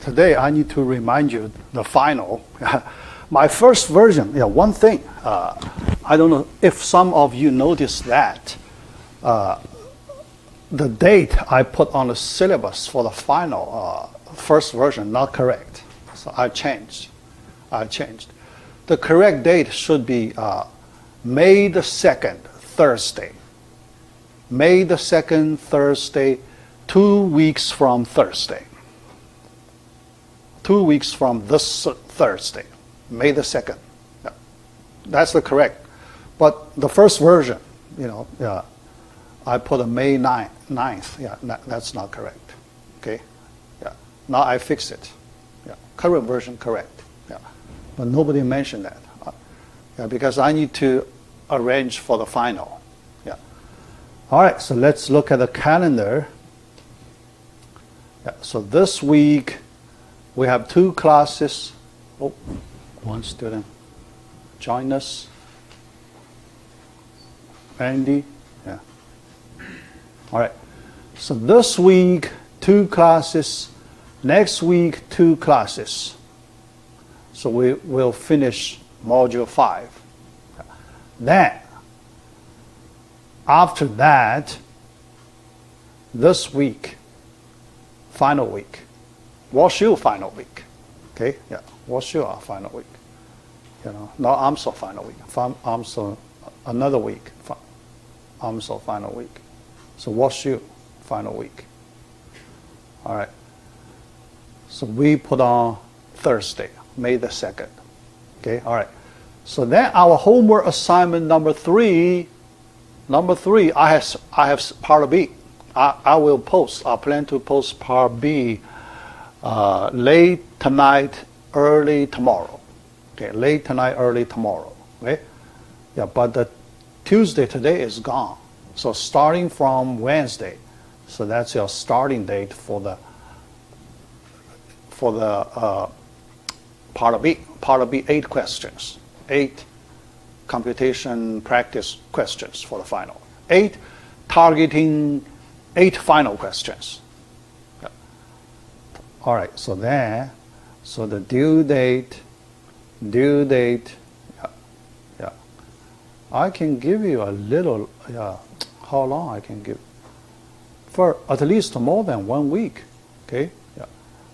today I need to remind you the final. My first version, one thing, I don't know if some of you noticed that the date I put on the syllabus for the final first version not correct. So I changed. The correct date should be May the 2nd, Thursday. May the 2nd, Thursday, 2 weeks from Thursday. 2 weeks from this Thursday, May the 2nd. Yeah. That's the correct. But the first version, I put a May 9th. Yeah, that's not correct. Okay? Yeah. Now I fix it. Yeah. Current version correct. Yeah. But nobody mentioned that. Because I need to arrange for the final. Yeah. All right, so let's look at the calendar. Yeah, so this week we have 2 classes. Oh, one student join us. Andy. Yeah. All right. So this week 2 classes. Next week 2 classes. So we will finish Module 5. Then, after that, this week, final week, WashU final week. Okay, yeah, WashU our final week. Not AMSO final week. AMSO another week. AMSO final week. So WashU final week. All right. So we put on Thursday, May the 2nd. Okay, all right. So then our homework assignment number 3, I have part B. I plan to post part B late tonight, early tomorrow. Okay, late tonight, early tomorrow. Okay, yeah, but the Tuesday today is gone. So starting from Wednesday, so that's your starting date for the part B. Part B, 8 questions. 8 computation practice questions for the final. 8 targeting 8 final questions. Yeah. All right, so the due date, yeah. I can give you a little, how long I can give? For at least more than 1 week, okay? Yeah.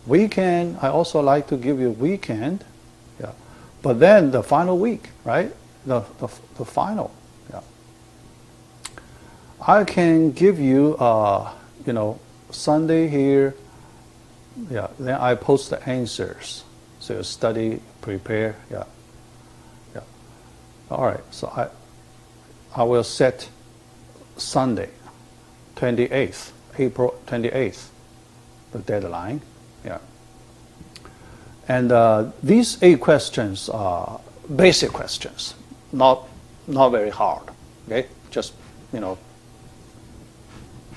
Weekend, I also like to give you weekend. But then the final week, right? The final, yeah. I can give you, Sunday here, yeah. Then I post the answers, so you study, prepare, yeah. All right, so I will set Sunday, 28th, April 28th, the deadline, yeah. And these 8 questions are basic questions, not very hard. Okay, just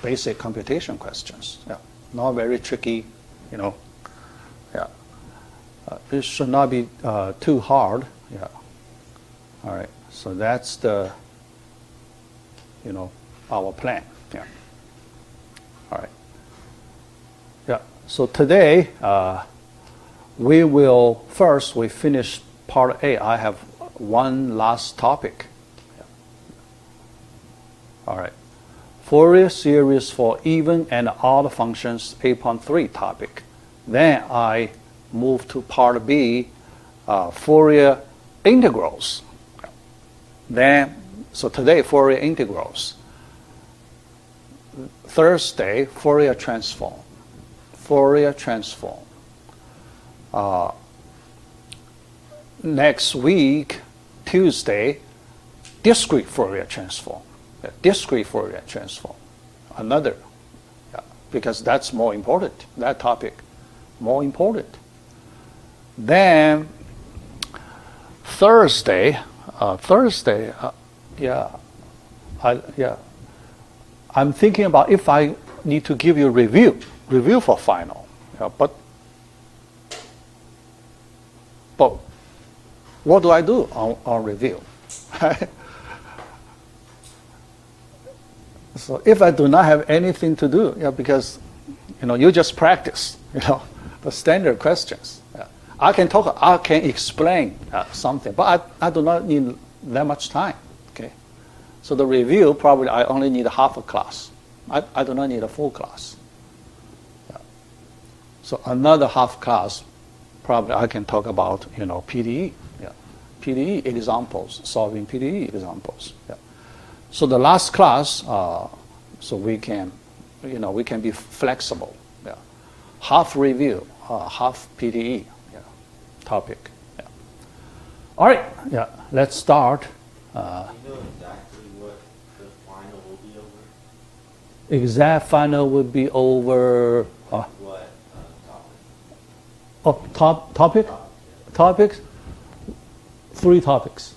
basic computation questions. Yeah, not very tricky. Yeah, it should not be too hard. Yeah. All right. So that's the our plan. Yeah. All right. Yeah. So today. We finish part A. I have one last topic. Yeah. All right. Fourier series for even and odd functions, 8.3 topic. Then I move to part B, Fourier integrals. So today, Fourier integrals. Thursday, Fourier transform. Next week, Tuesday, discrete Fourier transform. Another, because that's more important. That topic, more important. Then Thursday, I'm thinking about if I need to give you review for final. But what do I do on review? So if I do not have anything to do, because you just practice, the standard questions. I can explain something, but I do not need that much time. Okay, so the review probably I only need half a class. I do not need a full class. So another half class, probably I can talk about PDE. PDE examples, solving PDE examples. So the last class, so we can be flexible. Half review, half PDE topic. All right, let's start. Do you know exactly what the final will be over? Exact final would be over. What topic? Topic? Topics? 3 topics.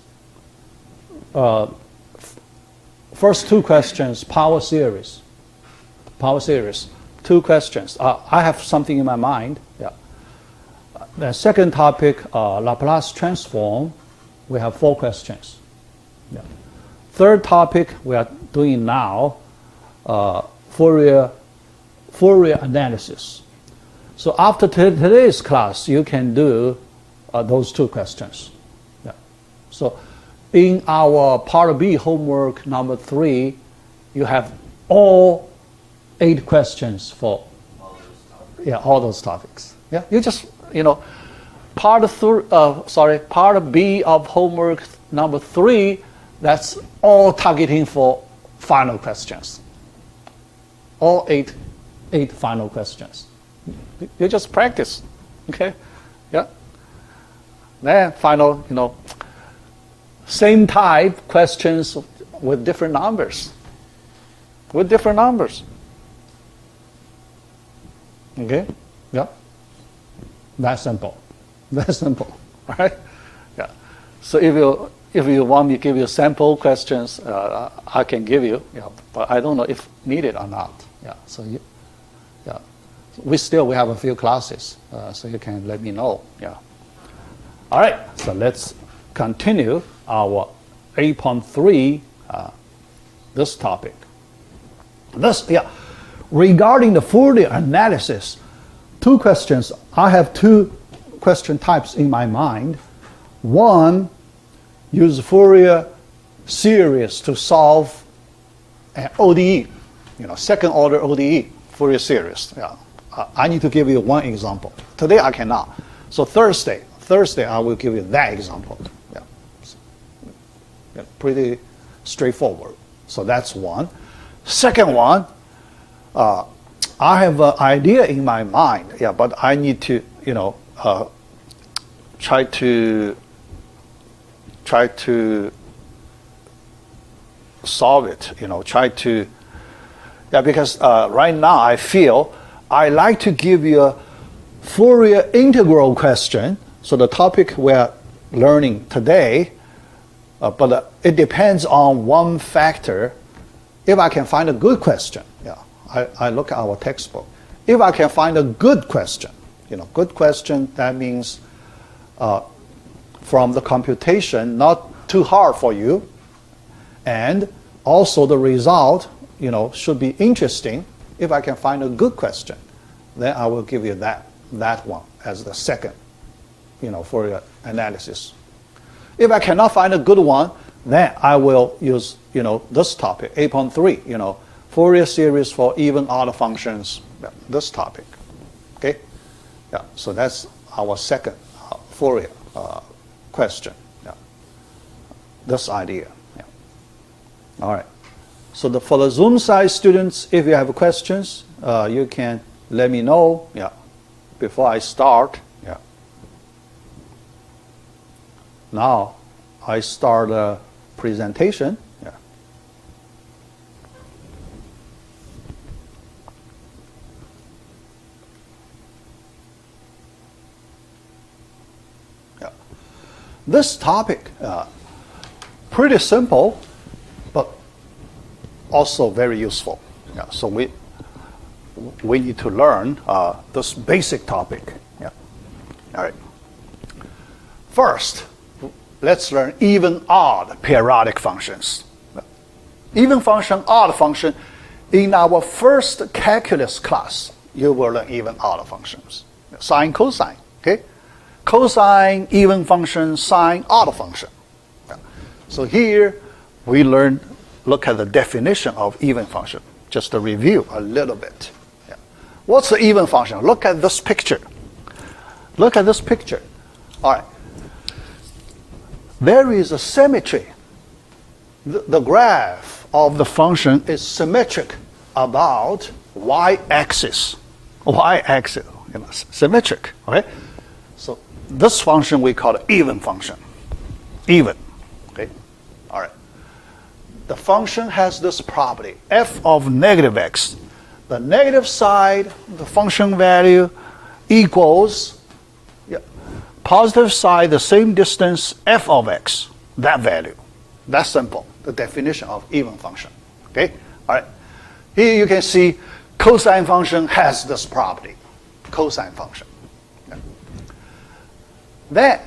First 2 questions, power series. Power series. 2 questions. I have something in my mind. The second topic, Laplace transform. We have 4 questions. Third topic we are doing now, Fourier analysis. So after today's class, you can do those 2 questions. So in our part B homework number 3, you have all 8 questions for all those topics. You just part B of homework number 3, that's all targeting for final questions. All 8 final questions. You just practice, okay? Then final, same type questions with different numbers. Okay? That's simple. All right? So if you want me to give you sample questions, I can give you. But I don't know if needed or not. So we have a few classes, so you can let me know. All right. So let's continue our 8.3 this topic. Regarding the Fourier analysis, 2 questions. I have 2 question types in my mind. One, use Fourier series to solve an ODE, second order ODE, Fourier series. I need to give you 1 example. Today I cannot. So Thursday I will give you that example. Pretty straightforward. So that's one. Second one, I have an idea in my mind, but I need to, try to solve it, because right now I feel I like to give you a Fourier integral question. So the topic we're learning today, but it depends on one factor. If I can find a good question, I look at our textbook. If I can find a good question, good question, that means from the computation, not too hard for you, and also the result, should be interesting. If I can find a good question, then I will give you that one as the second, for your analysis. If I cannot find a good one, then I will use, this topic, 8.3, Fourier series for even odd functions, this topic, okay? So that's our second Fourier question, this idea. All right. So for the Zoom side students, if you have questions, you can let me know, before I start. Now I start a presentation. This topic, pretty simple, but also very useful. So we need to learn this basic topic. All right. First, let's learn even odd periodic functions. Even function, odd function. In our first calculus class, you will learn even odd functions. Sine, cosine. Okay, cosine even function, sine odd function. Yeah. So here we look at the definition of even function. Just to review a little bit. Yeah. What's the even function? Look at this picture. Look at this picture. All right. There is a symmetry. The graph of the function is symmetric about y-axis. Y-axis, symmetric. Okay. So this function we call the even function. Even. Okay. All right. The function has this property, f of negative x. The negative side, the function value, equals positive side, the same distance, f of x, that value. That's simple, the definition of even function. Okay? All right. Here you can see cosine function has this property, cosine function. Yeah. Then,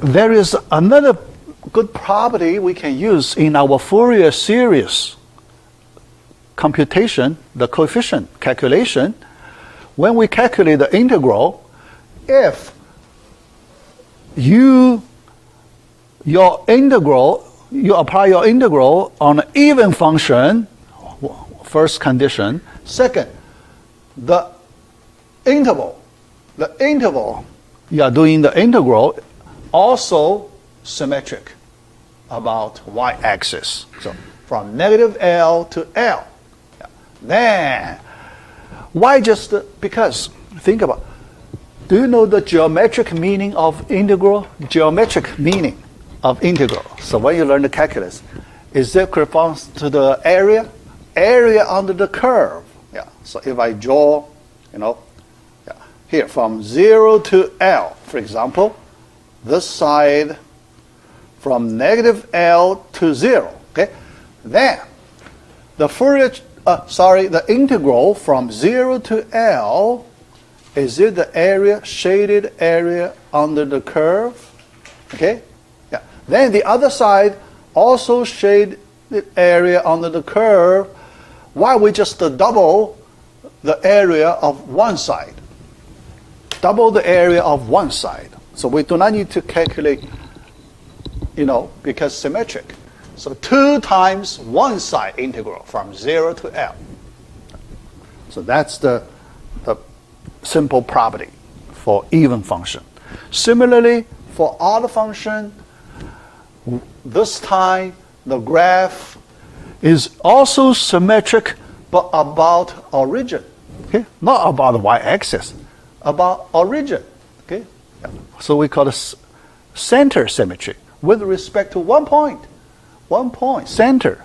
there is another good property we can use in our Fourier series computation, the coefficient calculation. When we calculate the integral, if you apply your integral on an even function, first condition. Second, the interval you are doing the integral also symmetric about y-axis. So from negative L to L. Then, why just because, think about, do you know the geometric meaning of integral? Geometric meaning of integral. So when you learn the calculus, is that corresponds to the area? Area under the curve. Yeah. So if I draw, here from 0 to L, for example, this side from negative L to 0. Okay. Then the integral from 0 to L, is it the area, shaded area under the curve? Okay? Yeah. Then the other side, also shaded area under the curve. Why we just double the area of one side? Double the area of one side. So we do not need to calculate, because symmetric. So 2 times one side integral from 0 to L. So that's the simple property for even function. Similarly, for odd function, this time the graph is also symmetric, but about origin. Okay? Not about the y-axis, about origin. Okay? Yeah. So we call it center symmetry with respect to 1 point. 1 point, center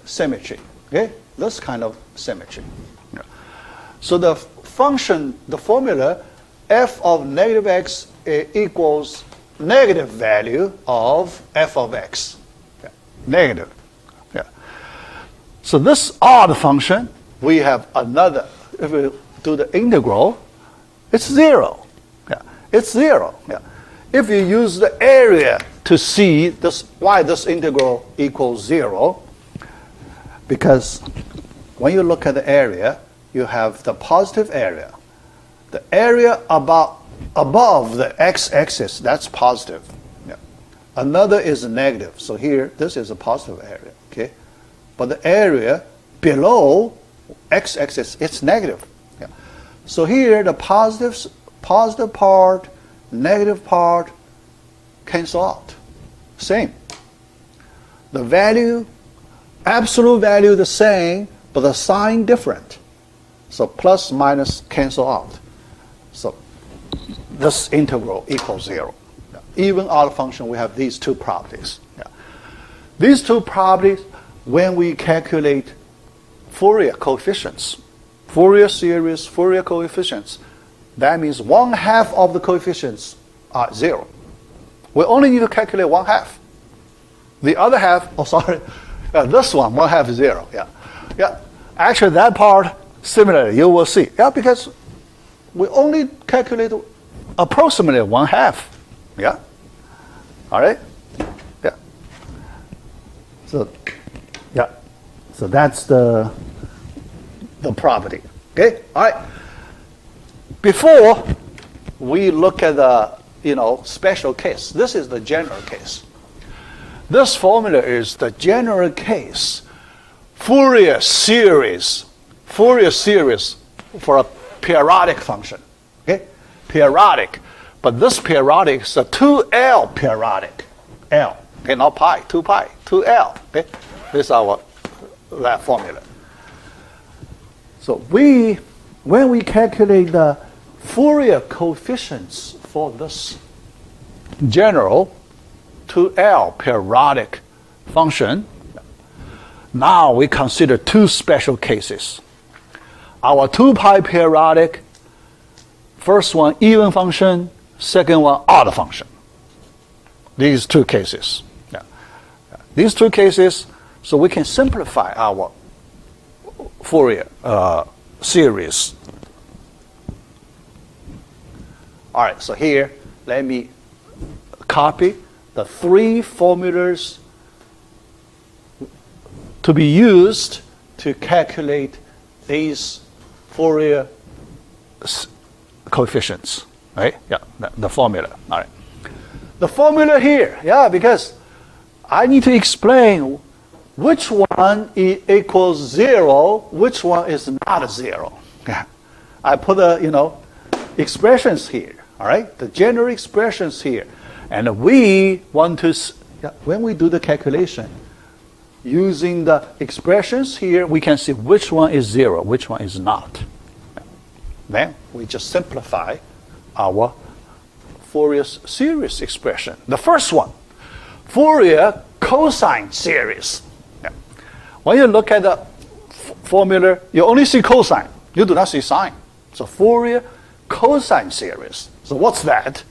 symmetry. Okay? This kind of symmetry. Yeah. So the function, the formula, f of negative x equals negative value of f of x. Yeah. Negative. Yeah. So this odd function, we have another, if we do the integral, it's 0. Yeah. It's 0. Yeah. If you use the area to see why this integral equals 0, because when you look at the area, you have the positive area. The area above the x-axis, that's positive. Yeah. Another is negative. So here, this is a positive area. Okay? But the area below x-axis, it's negative. Yeah. So here, the positive part, negative part cancel out. Same. The value, absolute value the same, but the sign different. So plus minus cancel out. So this integral equals 0. Yeah. Even odd function, we have these two properties. Yeah. These two properties, when we calculate Fourier coefficients, Fourier series, Fourier coefficients, that means 1/2 of the coefficients are 0. We only need to calculate 1/2. The other half, this one, 1/2 is 0. Yeah. Yeah. Actually, that part, similarly, you will see. Yeah, because we only calculate approximately 1/2. Yeah. All right. Yeah. So, yeah. So that's the property. Okay. All right. before we look at the special case, this is the general case. This formula is the general case Fourier series for a periodic function. Okay, periodic, but this periodic is a 2L periodic. L, okay, not pi, 2 pi, 2L. Okay, this is that formula. So when we calculate the Fourier coefficients for this general 2L periodic function, now we consider two special cases. Our 2 pi periodic, first one even function, second one odd function. These two cases. Yeah. These two cases, so we can simplify our Fourier series. All right, so here, let me copy the three formulas to be used to calculate these Fourier coefficients, right? Yeah, the formula. All right. The formula here, yeah, because I need to explain which one equals 0, which one is not 0. Yeah. I put the expressions here, all right? The general expressions here. And we want to, when we do the calculation, using the expressions here, we can see which one is 0, which one is not. Then we just simplify our Fourier series expression. The first one, Fourier cosine series. Yeah. When you look at the formula, you only see cosine. You do not see sine. So Fourier cosine series. So what's that?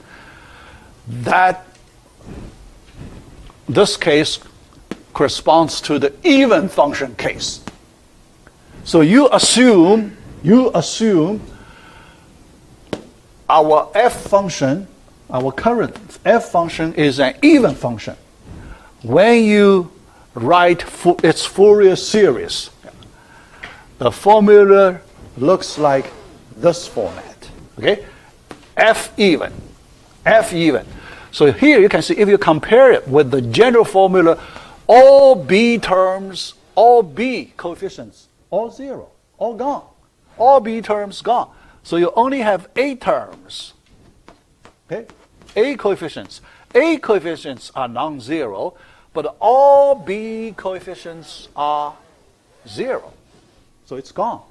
This case corresponds to the even function case. So you assume our f function, our current f function is an even function. When you write its Fourier series, the formula looks like this format. Okay, f even. So here you can see, if you compare it with the general formula, all b terms, all b coefficients, all 0, all gone. All b terms gone. So you only have a terms. Okay? A coefficients. A coefficients are non-zero, but all b coefficients are 0. So it's gone.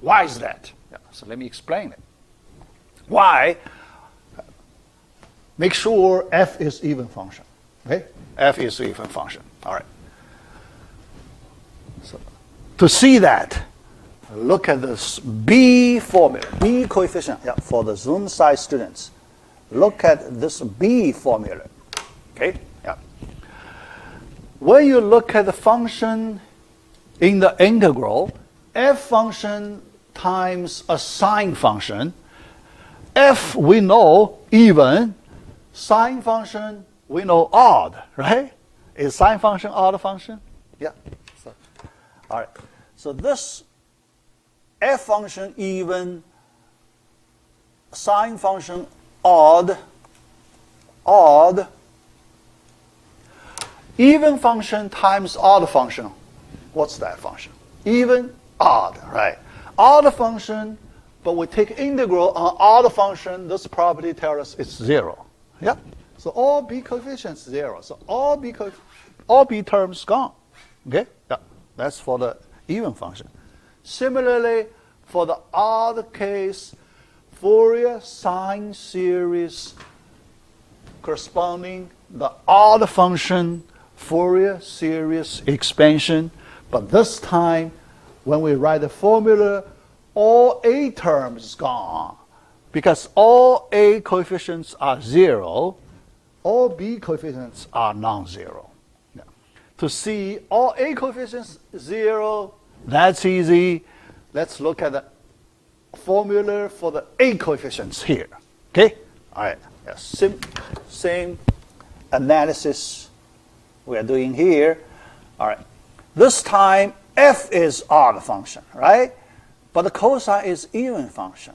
Why is that? Yeah, so let me explain it. Why? Make sure f is even function. Okay? F is even function. All right. So to see that, look at this B formula, B coefficient, yeah, for the Zoom side students. Look at this B formula. Okay? Yeah. When you look at the function in the integral, f function times a sine function. F we know even, sine function we know odd, right? Is sine function odd function? Yeah. So, all right. So this f function even, sine function odd, even function times odd function. What's that function? Even, odd, right? Odd function, but we take integral on odd function, this property tells us it's 0. Yeah? So all b coefficients 0. So all b terms gone. Okay? Yeah. That's for the even function. Similarly, for the odd case, Fourier sine series corresponding the odd function Fourier series expansion, but this time when we write the formula, all a terms gone because all a coefficients are 0, all b coefficients are non-zero. Yeah. To see all a coefficients 0, that's easy. Let's look at the formula for the a coefficients here. Okay? All right. Yes. Same analysis we are doing here. All right. This time, f is odd function, right? But the cosine is even function.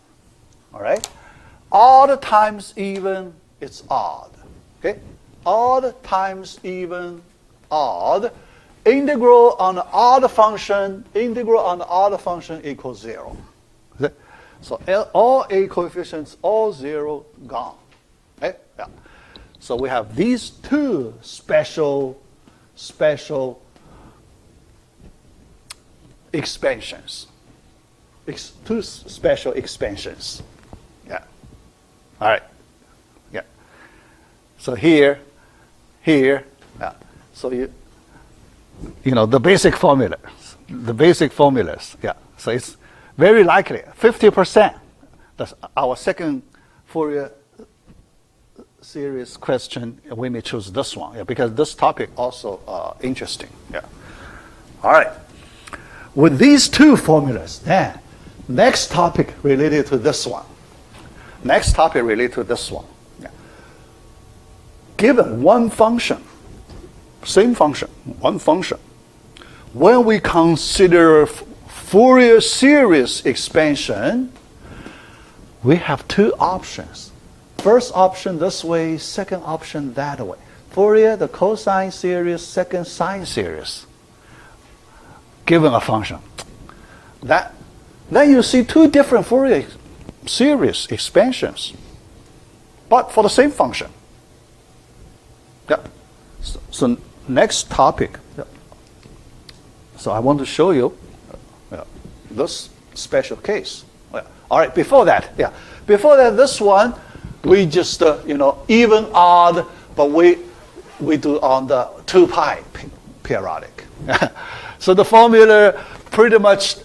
all right? Odd times even, it's odd, okay? Odd times even, odd. Integral on the odd function equals 0. Okay? So all A coefficients, all 0, gone. Okay? Yeah. So we have these two special expansions. Two special expansions. Yeah. All right. Yeah. So here. Yeah. So you know the basic formulas. Yeah. So it's very likely 50%. That's our second Fourier series question. We may choose this one, yeah, because this topic also interesting. Yeah. All right. With these two formulas, then next topic related to this one. Yeah. Given one function, same function, one function, when we consider Fourier series expansion, we have two options. First option this way, second option that way. Fourier, the cosine series, second sine series. Given a function. Then you see two different Fourier series expansions, but for the same function. Yeah. So next topic. Yeah. So I want to show you this special case. Yeah. All right. Before that, this one we just even odd, but we do on the 2 pi periodic. So the formula pretty much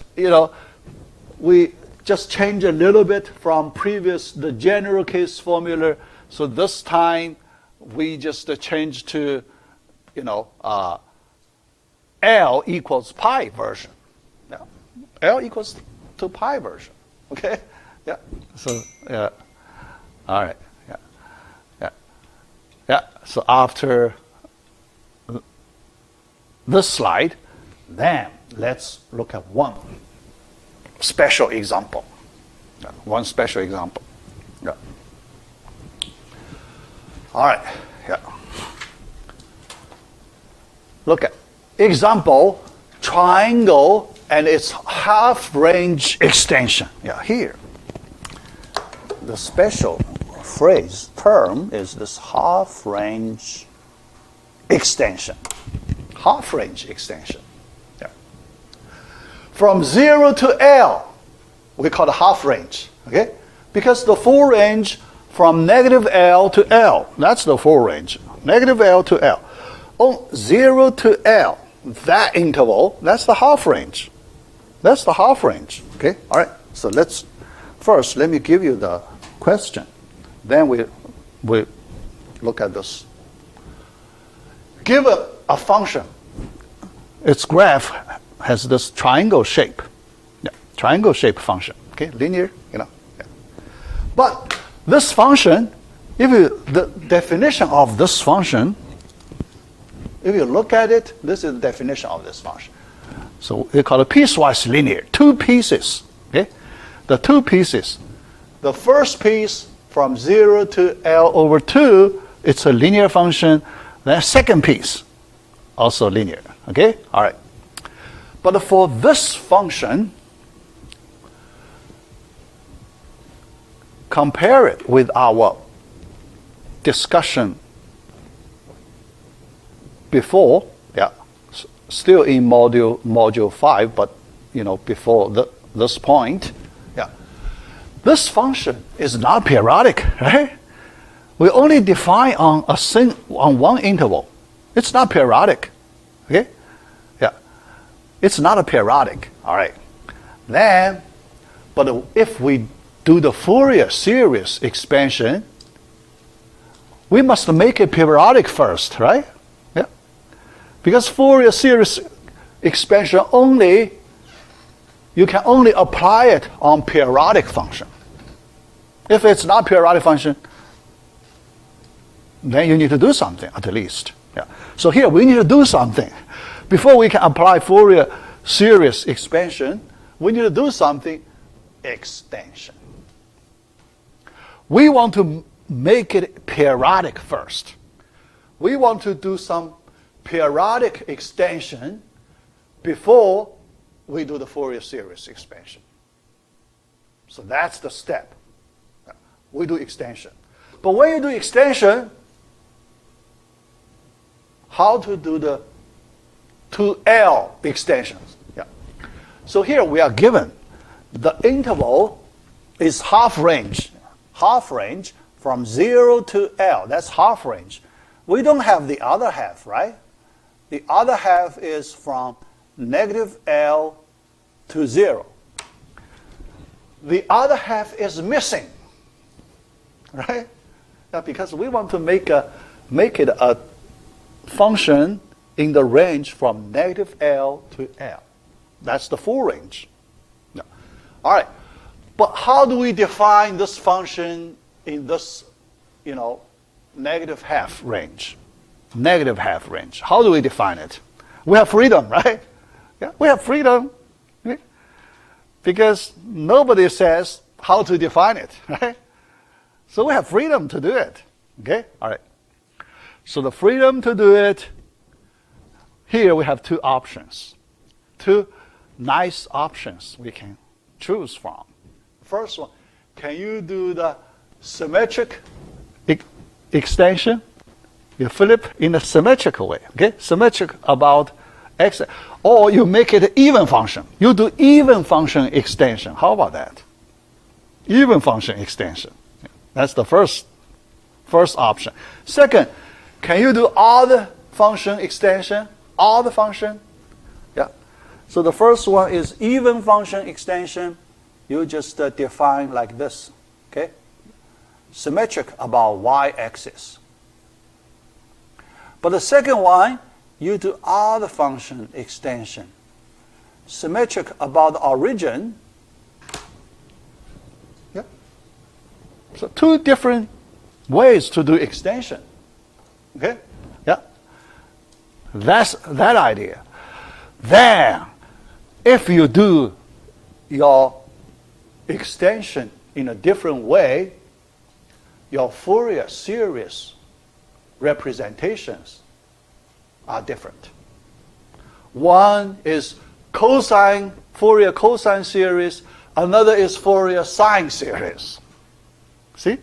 we just change a little bit from the general case formula. So this time we just change to L equals pi version. Yeah. L equals to pi version. Okay? Yeah. So yeah. All right. Yeah. Yeah. Yeah. So after this slide, then let's look at one special example. Yeah. One special example. Yeah. All right. Yeah. Look at example, triangle and its half-range extension. Yeah, here. The special phrase, term, is this half-range extension. Half-range extension. Yeah. From 0 to L, we call it half-range. Okay? Because the full range from negative L to L, that's the full range. Negative L to L. On 0 to L, that interval, that's the half range. That's the half range. Okay? All right. So let me give you the question. Then we look at this. Give a function. Its graph has this triangle shape. Yeah, triangle shape function. Okay? Linear, Yeah. But this function, the definition of this function, if you look at it, this is the definition of this function. So we call it piecewise linear. Two pieces. Okay? The two pieces. The first piece from 0 to L over 2, it's a linear function. The second piece, also linear. Okay? All right. But for this function, compare it with our discussion before, still in module 5, but before this point, this function is not periodic, right? We only define on one interval. It's not periodic, okay? Yeah, it's not a periodic. All right. Then, but if we do the Fourier series expansion, we must make it periodic first, right? Because Fourier series expansion you can only apply it on periodic function. If it's not periodic function, then you need to do something at least. Yeah. So here we need to do something. Before we can apply Fourier series expansion, we need to do something, extension. we want to make it periodic first. We want to do some periodic extension before we do the Fourier series expansion. So that's the step. We do extension. But when you do extension, how to do the 2L extensions? Yeah. So here we are given the interval is half range from 0 to L. That's half range. We don't have the other half, right? The other half is from negative L to 0. The other half is missing, right? Yeah, because we want to make it a function in the range from negative L to L. That's the full range. Yeah. All right. But how do we define this function in this, negative half range? Negative half range. How do we define it? We have freedom, right? Yeah, we have freedom. Okay? Because nobody says how to define it, right? So we have freedom to do it. Okay? All right. So the freedom to do it, here we have two options. Two nice options we can choose from. First one, can you do the symmetric extension? You flip in a symmetrical way, okay? Symmetric about x, or you make it an even function. You do even function extension. How about that? Even function extension. That's the first option. Second, can you do odd function extension? Odd function? Yeah. So the first one is even function extension. You just define like this, okay? Symmetric about y-axis. But the second one, you do odd function extension. Symmetric about the origin. Yeah. So two different ways to do extension. Okay? Yeah. That's that idea. Then, if you do your extension in a different way, your Fourier series representations are different. One is Fourier cosine series, another is Fourier sine series. See?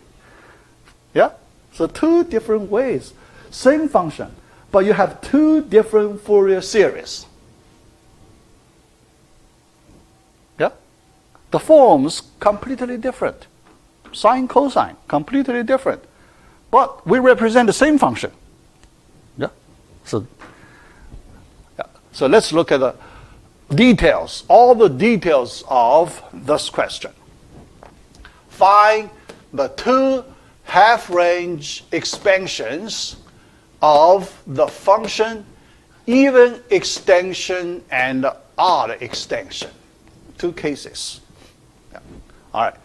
Yeah? So two different ways. Same function, but you have two different Fourier series. Yeah? The forms completely different. Sine, cosine, completely different. But we represent the same function. Yeah? So let's look at the details, all the details of this question. Find the two half-range expansions of the function even extension and odd extension. Two cases. Yeah. All right.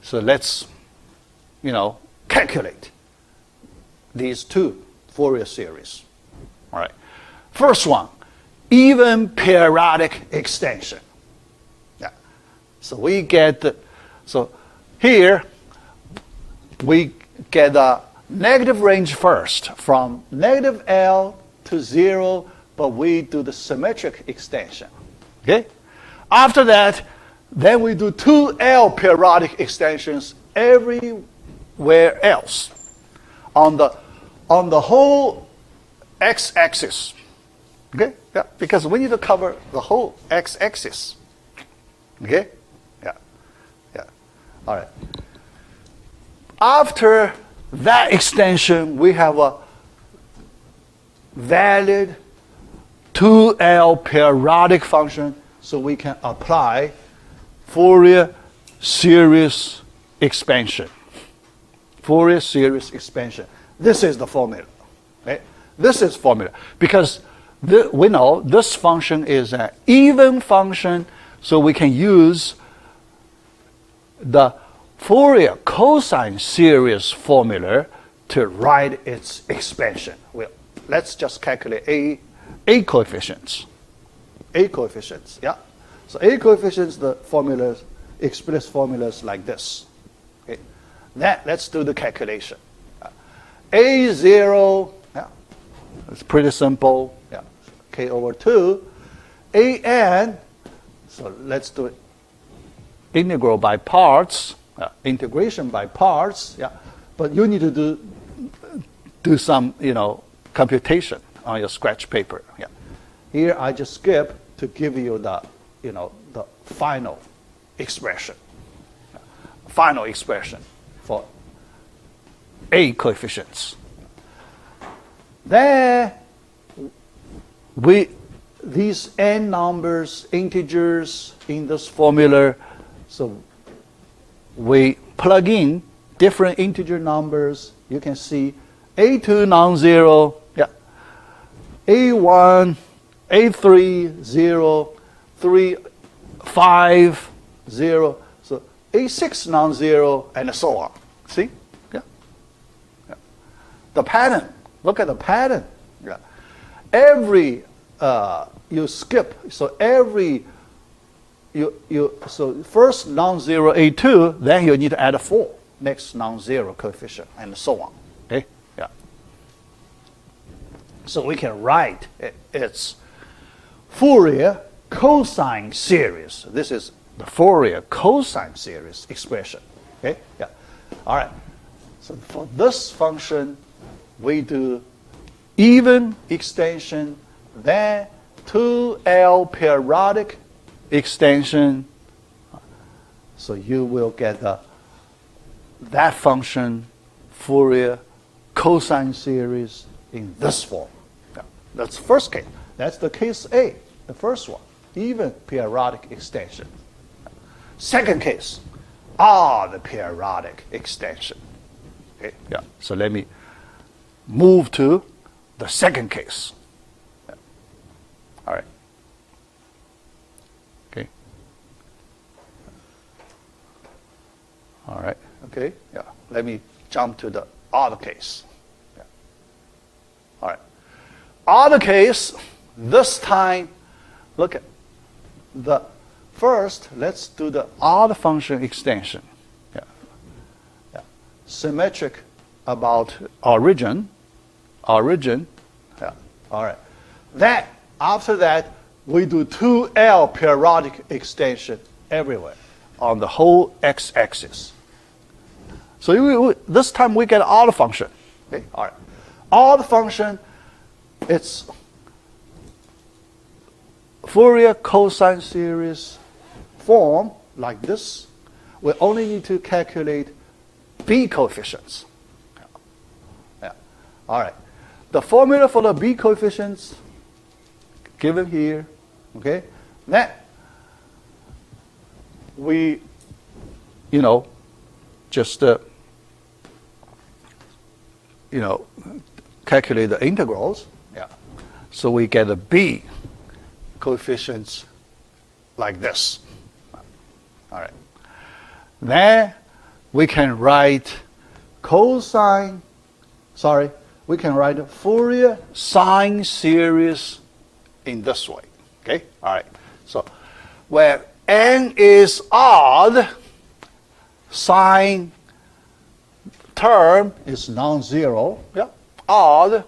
So let's, calculate these two Fourier series. All right. First one, even periodic extension. Yeah. So here we get the negative range first from negative L to 0, but we do the symmetric extension. Okay? After that, then we do 2L periodic extensions everywhere else on the whole x-axis. Okay? Yeah, because we need to cover the whole x-axis. Okay? Yeah. Yeah. All right. After that extension, we have a valid 2L periodic function, so we can apply Fourier series expansion. Fourier series expansion. This is the formula. Right? This is formula. Because we know this function is an even function, so we can use the Fourier cosine series formula to write its expansion. Well, let's just calculate A coefficients. A coefficients, yeah. So A coefficients, the formulas, express formulas like this. Okay. Then let's do the calculation. A0, yeah, it's pretty simple. Yeah, k over 2. An, so let's do it. Integral by parts, integration by parts. Yeah, but you need to do some, computation on your scratch paper. Yeah, here I just skip to give you the, the final expression. Final expression for A coefficients. Then these n numbers, integers in this formula, so we plug in different integer numbers. You can see A2 non-zero, yeah, A1, A3 0, 3 5 0, so A6 non-zero, and so on. See? Yeah. Yeah. The pattern. Look at the pattern. Yeah. Every you skip. So every so first non-zero A2, then you need to add a 4 next non-zero coefficient, and so on. Okay. Yeah. So we can write its Fourier cosine series. This is the Fourier cosine series expression. Okay? Yeah. All right. So for this function, we do even extension, then 2L periodic extension. So you will get that function Fourier cosine series in this form. Yeah. That's the first case. That's the case A, the first one, even periodic extension. Second case, odd periodic extension. Okay? Yeah. So let me move to the second case. Yeah. All right. Okay. All right. Okay. Yeah. Let me jump to the odd case. Yeah. All right. Odd case. This time, look at the first. Let's do the odd function extension. Yeah. Yeah. Symmetric about origin. Origin. Yeah. All right. Then after that, we do 2L periodic extension everywhere on the whole x-axis. So this time we get odd function. Okay. All right. Odd function. It's Fourier cosine series form like this. We only need to calculate B coefficients. Yeah. All right. The formula for the B coefficients given here. Okay. Then we, just calculate the integrals. Yeah. So we get the B coefficients like this. All right. Then we can write we can write a Fourier sine series in this way. Okay? All right. So where n is odd, sine term is non-zero. Yeah. Odd.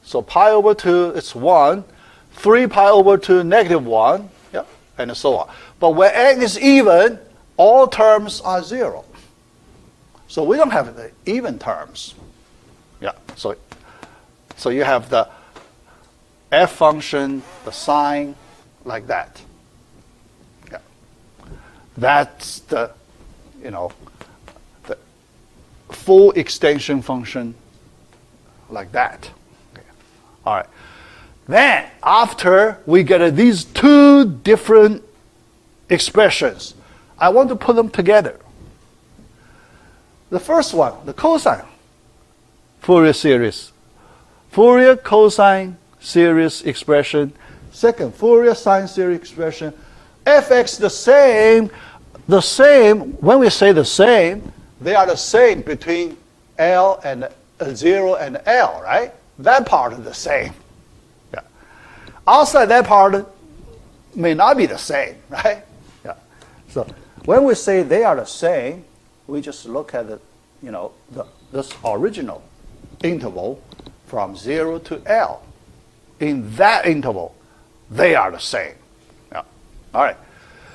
So pi over 2 is 1. 3 pi over 2 negative 1. Yeah. And so on. But where n is even, all terms are 0. So we don't have the even terms. Yeah. So you have the f function, the sine, like that. Yeah. That's the, the full extension function like that. Okay. All right. Then after we get these two different expressions, I want to put them together. The first one, the cosine Fourier series. Fourier cosine series expression. Second, Fourier sine series expression. Fx the same. The same, when we say the same, they are the same between L and 0 and L, right? That part is the same. Yeah. Outside that part may not be the same, right? Yeah. So when we say they are the same, we just look at this original interval from 0 to L. In that interval, they are the same. Yeah. All right.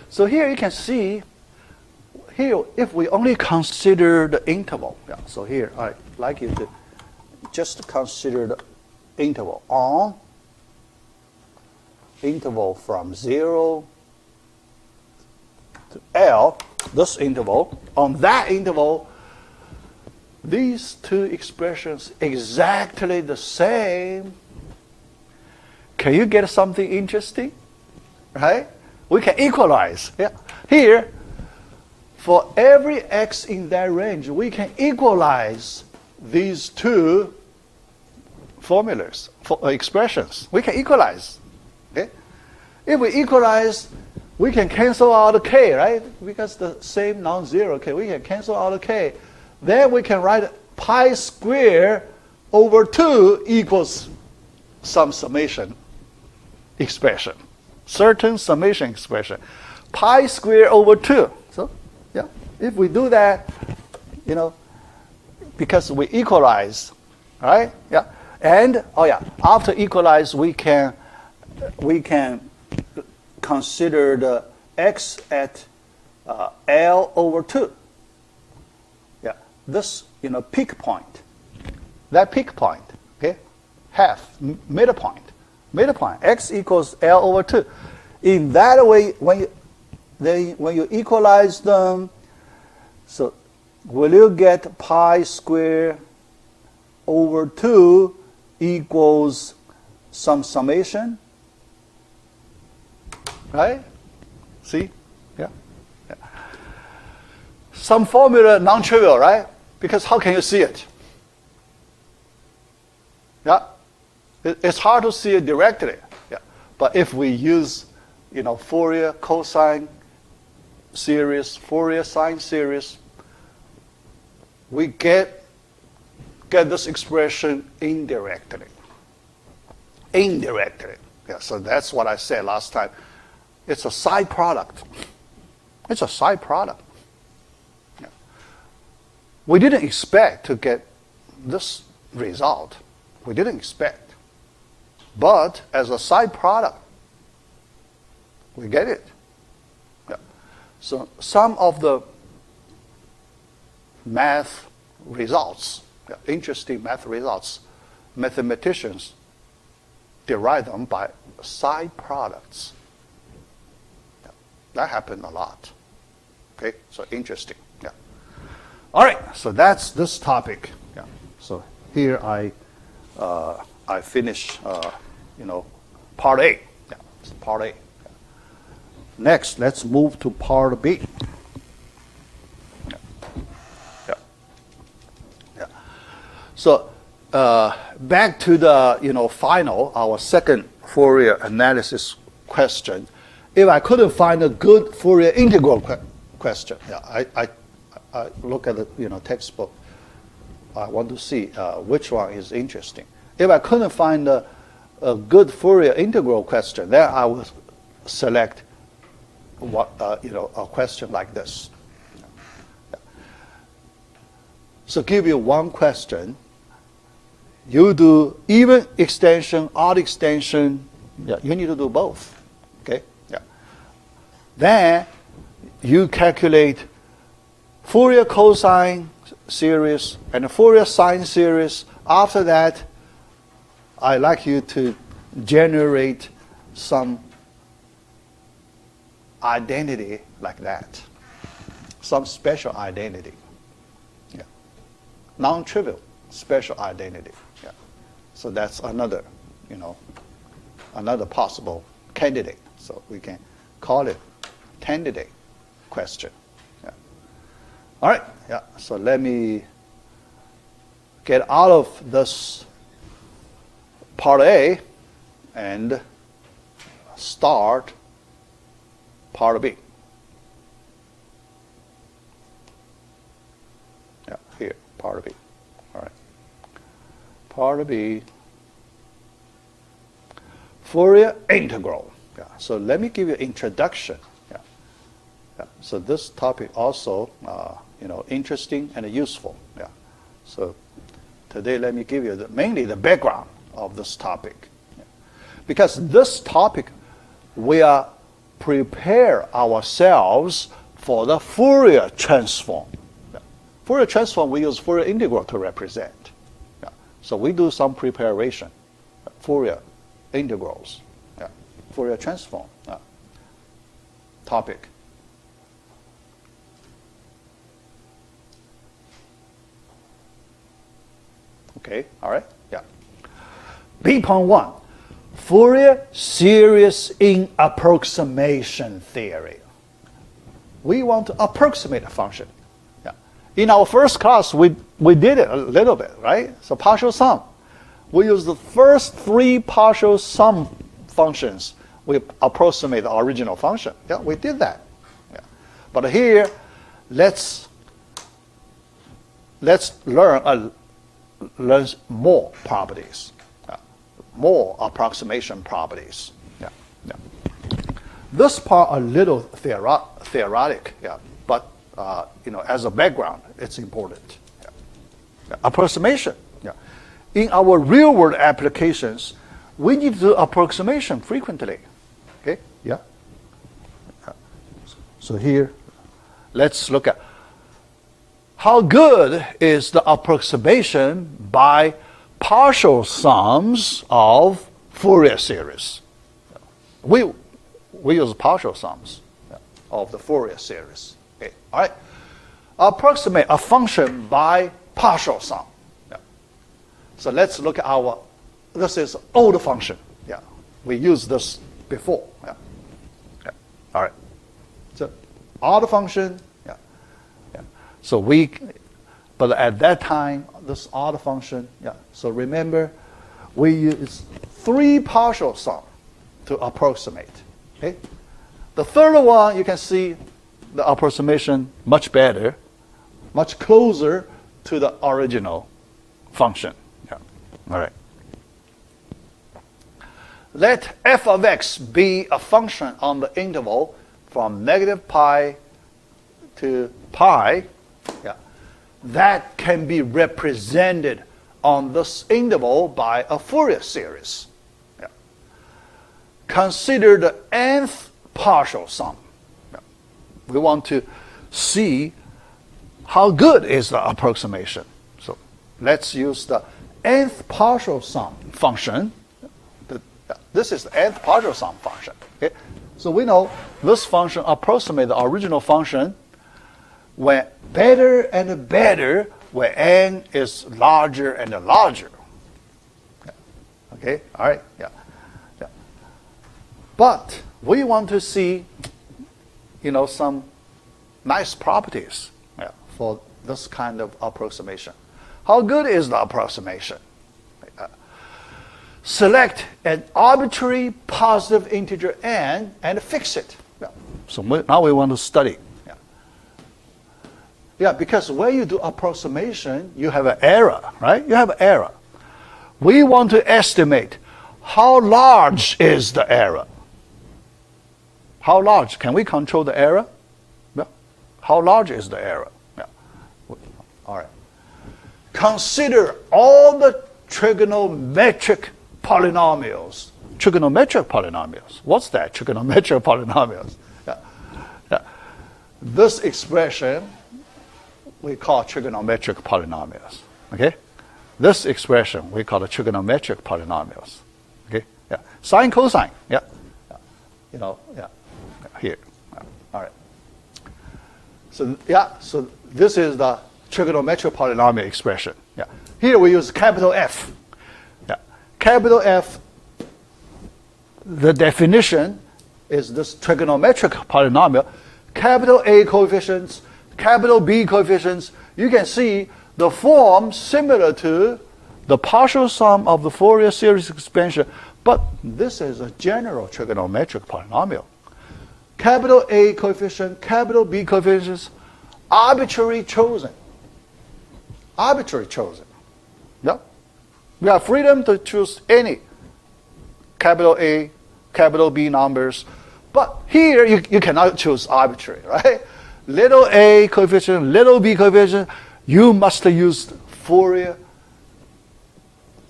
So here you can see, here if we only consider the interval, yeah, so here I'd like you to just consider the interval on interval from 0 to L, this interval. On that interval, these two expressions exactly the same. Can you get something interesting? Right? We can equalize. Yeah. Here, for every x in that range, we can equalize these two formulas, expressions. We can equalize. Okay? If we equalize, we can cancel out the k, right? Because the same non-zero k, we can cancel out the k. Then we can write pi squared over 2 equals some summation expression, certain summation expression. Pi squared over 2. So, yeah, if we do that, because we equalize, right? Yeah, and after equalize, we can consider the x at L over 2. Yeah, this peak point. That peak point, okay, half midpoint. X equals L over 2. In that way, when you equalize them, so will you get pi squared over 2 equals some summation? Right? See? Yeah. Some formula non-trivial, right? Because how can you see it? Yeah. It's hard to see it directly. Yeah. But if we use, Fourier cosine series, Fourier sine series, we get this expression indirectly. Indirectly. Yeah. So that's what I said last time. It's a side product. It's a side product. Yeah. We didn't expect to get this result. We didn't expect. But as a side product, we get it. Yeah. So some of the math results, interesting math results, mathematicians derive them by side products. Yeah. That happened a lot. Okay, so interesting. Yeah. All right, so that's this topic. Yeah. So here I finish, part A. Yeah, it's part A. Yeah. Next, let's move to part B. Yeah. Yeah. Yeah. So back to the final, our second Fourier analysis question. If I couldn't find a good Fourier integral question, yeah, I look at the textbook. I want to see which one is interesting. If I couldn't find a good Fourier integral question, then I would select a question like this. So give you one question. You do even extension, odd extension. Yeah, you need to do both. Okay. Yeah. Then you calculate Fourier cosine series and Fourier sine series. After that, I'd like you to generate some identity like that, some special identity. Yeah. Non-trivial special identity. Yeah. So that's another, another possible candidate. So we can call it candidate question. Yeah. All right. Yeah. So let me get out of this part A and start part B. Yeah, here, part B. All right. Part B, Fourier integral. Yeah. So let me give you an introduction. Yeah. Yeah. So this topic also, interesting and useful. Yeah. So today, let me give you mainly the background of this topic. Yeah. Because this topic, we are prepare ourselves for the Fourier transform. Yeah. Fourier transform, we use Fourier integral to represent. Yeah. So we do some preparation. Fourier integrals. Yeah. Fourier transform topic. Okay, all right, yeah. B.1, Fourier series in approximation theory. We want to approximate a function. Yeah. In our first class, we did it a little bit, right? So partial sum. We use the first 3 partial sum functions. We approximate the original function. Yeah, we did that. Yeah. But here, let's learn more properties, more approximation properties. Yeah. Yeah. This part a little theoretic, yeah, but as a background, it's important. Yeah. Yeah. Approximation. Yeah. In our real-world applications, we need to do approximation frequently. Okay. Yeah. Yeah. So here, let's look at how good is the approximation by partial sums of Fourier series. We use partial sums of the Fourier series. Okay, all right. Approximate a function by partial sum. Yeah. So let's look at this is old function. Yeah, we used this before. Yeah. Yeah. All right. So odd function. Yeah. Yeah. So but at that time, this odd function. Yeah. So remember, we use 3 partial sum to approximate. Okay. The third one, you can see the approximation much better, much closer to the original function. Yeah. All right. Let f of x be a function on the interval from -pi to pi. Yeah. That can be represented on this interval by a Fourier series. Yeah. Consider the nth partial sum. Yeah. We want to see how good is the approximation. So let's use the nth partial sum function. This is the nth partial sum function. Okay? So we know this function approximates the original function when better and better when n is larger and larger. Yeah. Okay, all right, yeah. Yeah. But we want to see, some nice properties for this kind of approximation. How good is the approximation? Select an arbitrary positive integer n and fix it. Yeah. So now we want to study. Yeah. Yeah, because when you do approximation, you have an error, right? You have an error. We want to estimate how large is the error. How large? Can we control the error? Yeah. How large is the error? Yeah. All right. Consider all the trigonometric polynomials. Trigonometric polynomials. What's that? Trigonometric polynomials. Yeah. Yeah. This expression we call trigonometric polynomials. Okay? This expression we call the trigonometric polynomials. Okay? Yeah. Sine, cosine. Yeah. Yeah. Yeah. Here. Yeah. All right. So so this is the trigonometric polynomial expression. Yeah. Here we use capital F. Capital F, the definition is this trigonometric polynomial. Capital A coefficients, capital B coefficients. You can see the form similar to the partial sum of the Fourier series expansion, but this is a general trigonometric polynomial. Capital A coefficient, capital B coefficients, arbitrarily chosen. Arbitrarily chosen. Yep. We have freedom to choose any capital A, capital B numbers. But here, you cannot choose arbitrary, right? little a coefficient, little b coefficient, you must use Fourier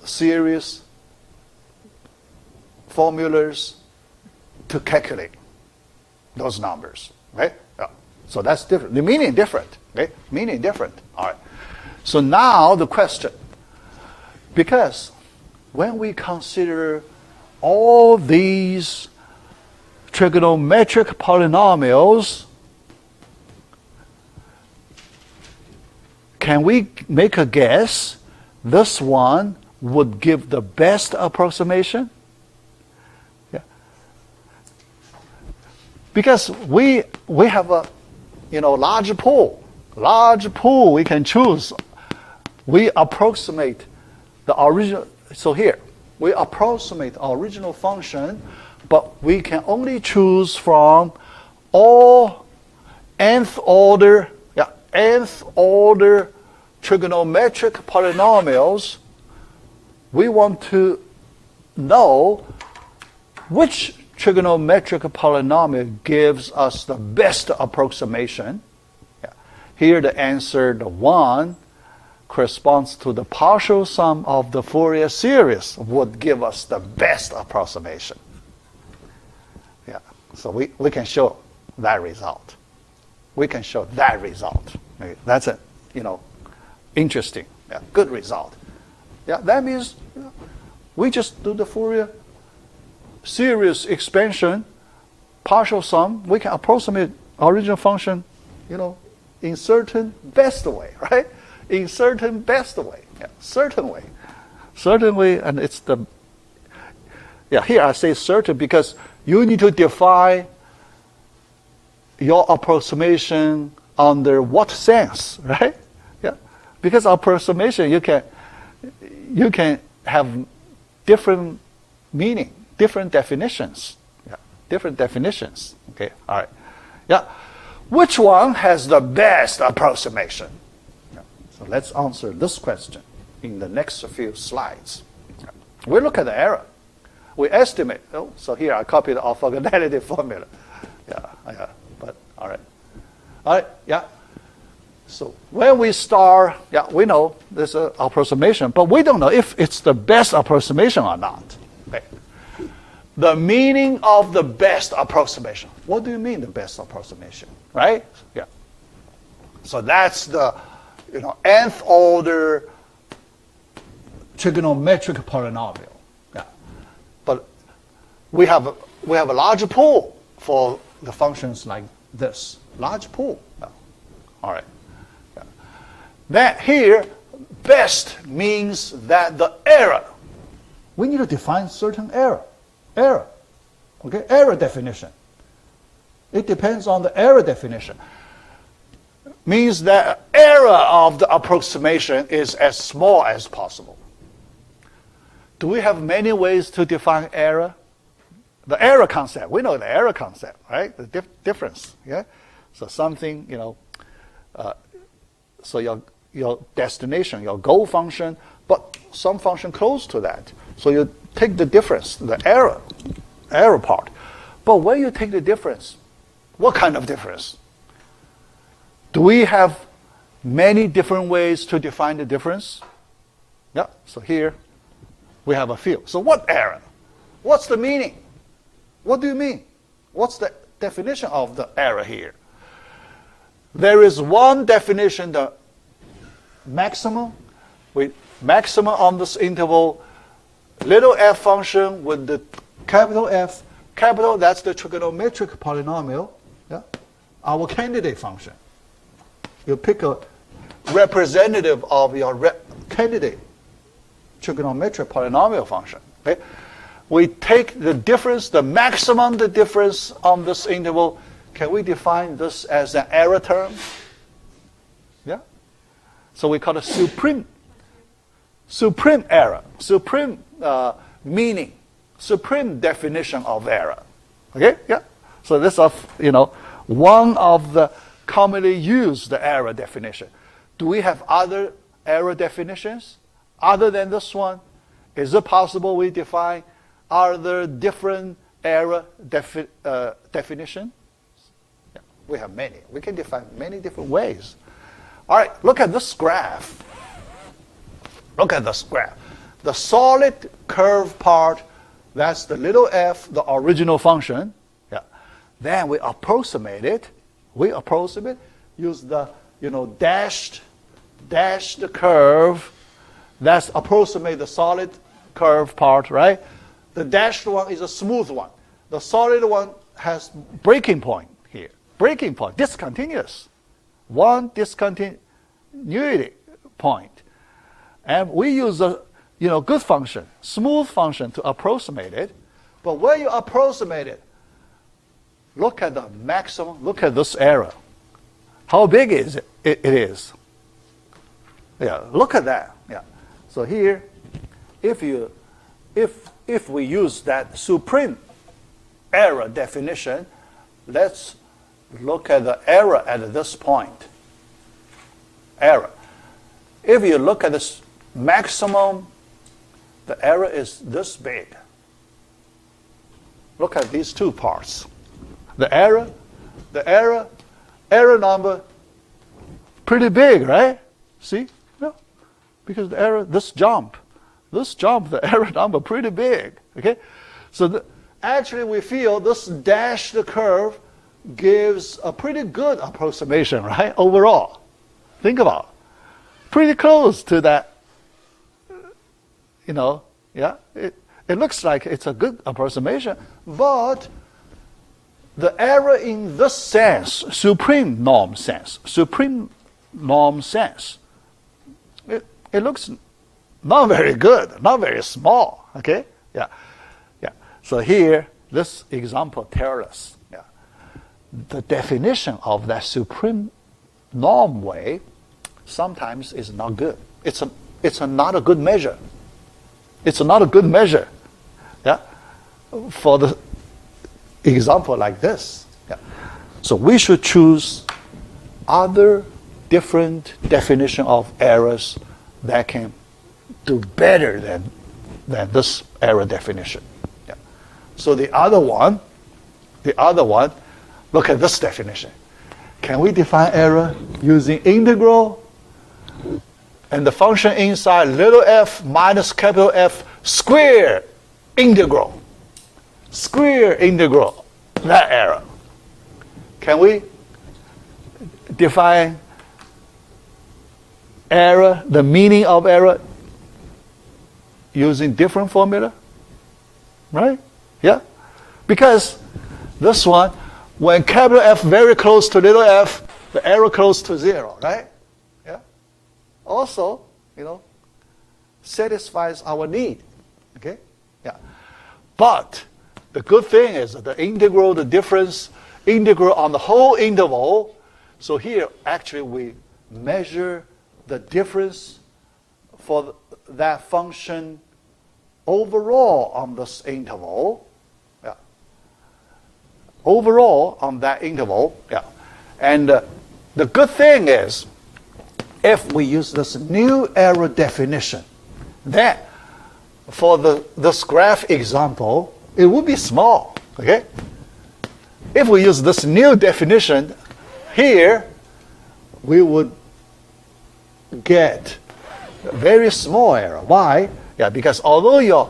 series formulas to calculate those numbers, right? Yeah. So that's different. The meaning different, okay? Meaning different. All right. So now the question, because when we consider all these trigonometric polynomials, can we make a guess this one would give the best approximation? Yeah. Because we have a large pool we can choose. We approximate the original. So here we approximate the original function, but we can only choose from all nth order trigonometric polynomials. We want to know which trigonometric polynomial gives us the best approximation. Yeah. Here the answer, the 1, corresponds to the partial sum of the Fourier series would give us the best approximation. Yeah. So we can show that result. We can show that result. Okay. That's a interesting, good result. Yeah, that means we just do the Fourier series expansion, partial sum. We can approximate original function, in certain best way, right? In certain best way, certain way, and it's the. Yeah, here I say certain because you need to define your approximation under what sense, right? Yeah, because approximation you can have different meaning, different definitions. Yeah, different definitions. Okay, all right. Yeah, which one has the best approximation? Yeah. So let's answer this question in the next few slides. Yeah. We look at the error. We estimate. Oh, so here I copied the orthogonality formula. Yeah, but all right. All right, yeah. So when we start, we know there's an approximation, but we don't know if it's the best approximation or not. Okay. The meaning of the best approximation. What do you mean the best approximation, right? Yeah. So that's the, nth order trigonometric polynomial. Yeah. But we have a large pool for the functions like this. Large pool. Yeah. All right. Yeah. That here, best means that the error. We need to define certain error. Error. Okay, error definition. It depends on the error definition. Means that error of the approximation is as small as possible. Do we have many ways to define error? The error concept. We know the error concept, right? The difference. Yeah. So something, so your destination, your goal function, but some function close to that. So you take the difference, the error part. But when you take the difference, what kind of difference? Do we have many different ways to define the difference? Yeah, so here we have a few. So what error? What's the meaning? What do you mean? What's the definition of the error here? There is one definition, the maximum, with maximum on this interval, little f function with the capital F. Capital, that's the trigonometric polynomial, our candidate function. You pick a representative of your candidate trigonometric polynomial function. Okay? We take the difference, the maximum, the difference on this interval. Can we define this as an error term? Yeah. So we call it supreme error, supreme meaning, supreme definition of error. Okay. Yeah. So this is one of the commonly used error definition. Do we have other error definitions other than this one? Is it possible we define other different error definition? Yeah. We have many. We can define many different ways. All right, look at this graph. Look at this graph. The solid curve part, that's the little f, the original function. Yeah. Then we approximate it. Use the dashed curve. That's approximate the solid curve part, right? The dashed one is a smooth one. The solid one has breaking point here. Breaking point, discontinuous. One discontinuity point. And we use a good function, smooth function to approximate it. But when you approximate it, look at the maximum, look at this error. How big is it? It is. Yeah, look at that. Yeah. So here, if we use that supreme error definition, let's look at the error at this point. Error. If you look at this maximum, the error is this big. Look at these two parts. The error number, pretty big, right? See? Yeah. Because the error, this jump, the error number pretty big. Okay? So actually we feel this dashed curve gives a pretty good approximation, right? Overall. Think about it. Pretty close to that, yeah. It looks like it's a good approximation, but the error in this sense, supreme norm sense, it looks not very good, not very small, okay? Yeah. So here, this example tells us, the definition of that supreme norm way sometimes is not good. It's not a good measure. It's not a good measure, yeah, for the example like this. Yeah. So we should choose other different definition of errors that can do better than this error definition. Yeah. So the other one, look at this definition. Can we define error using integral and the function inside little f minus capital F square integral? Square integral, that error. Can we define error, the meaning of error, using different formula? Right? Yeah? Because this one, when capital F very close to little f, the error close to 0, right? Yeah? Also, satisfies our need. Okay? Yeah. But the good thing is that the integral, the difference, integral on the whole interval. So here, actually, we measure the difference for that function overall on this interval. Yeah. Overall on that interval. Yeah. And the good thing is, if we use this new error definition, then for this graph example, it would be small. Okay? If we use this new definition here, we would get a very small error. Why? Yeah, because although your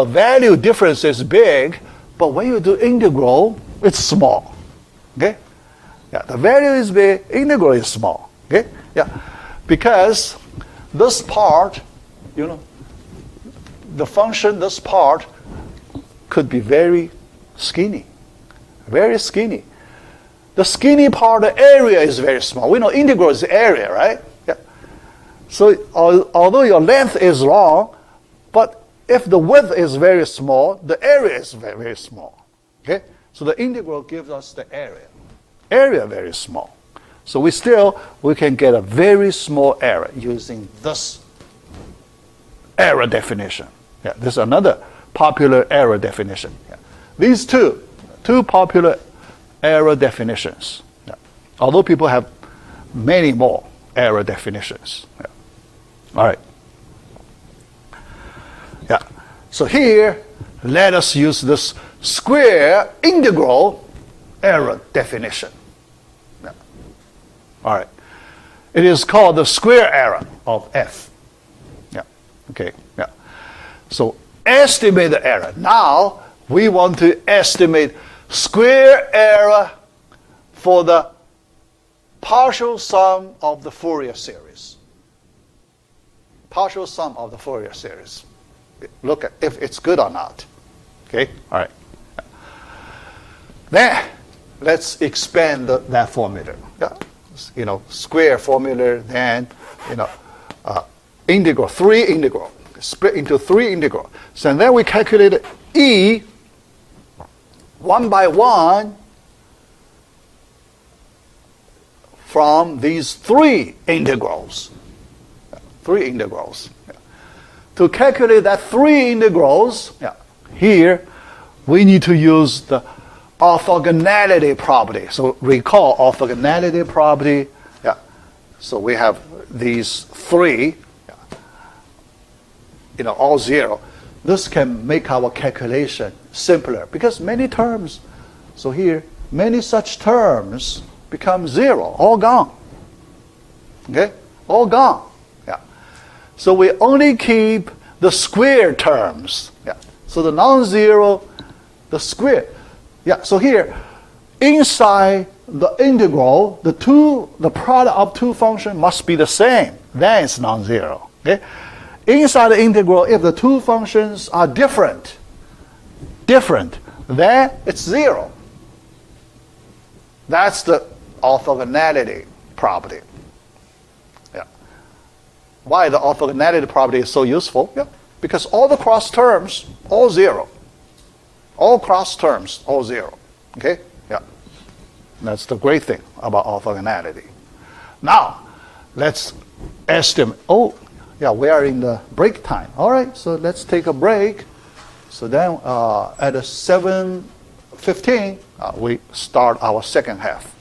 value difference is big, but when you do integral, it's small. Okay? Yeah, the value is big, integral is small. Okay? Yeah. Because this part, the function, this part could be very skinny. Very skinny. The skinny part, the area is very small. We know integral is the area, right? Yeah. So although your length is long, but if the width is very small, the area is very, very small. Okay? So the integral gives us the area. Area very small. So we can get a very small error using this error definition. Yeah, this is another popular error definition. Yeah. These two popular error definitions. Yeah. Although people have many more error definitions. Yeah. All right. Yeah. So here, let us use this square integral error definition. Yeah. All right. It is called the square error of F. Yeah. Okay. Yeah. So estimate the error. Now we want to estimate square error for the partial sum of the Fourier series. Partial sum of the Fourier series. Look at if it's good or not. Okay? All right. Then let's expand that formula. Yeah. Square formula, then, integral, 3 integral, split into 3 integral. So then we calculate E 1 by 1 from these 3 integrals. 3 integrals. Yeah. To calculate that 3 integrals, yeah, here we need to use the orthogonality property. So recall orthogonality property. Yeah. So we have these 3, all 0. This can make our calculation simpler because many terms. So here, many such terms become 0, all gone. Okay? All gone. Yeah. So we only keep the square terms. Yeah. So the non-zero, the square. Yeah. So here, inside the integral, the product of 2 functions must be the same. Then it's non-zero. Okay? Inside the integral, if the 2 functions are different, then it's 0. That's the orthogonality property. Yeah. Why the orthogonality property is so useful? Yeah. Because all the cross terms, all 0. All cross terms, all 0. Okay? Yeah. That's the great thing about orthogonality. Now, let's estimate. Oh, yeah, we are in the break time. All right, so let's take a break. So then at 7:15, we start our second half.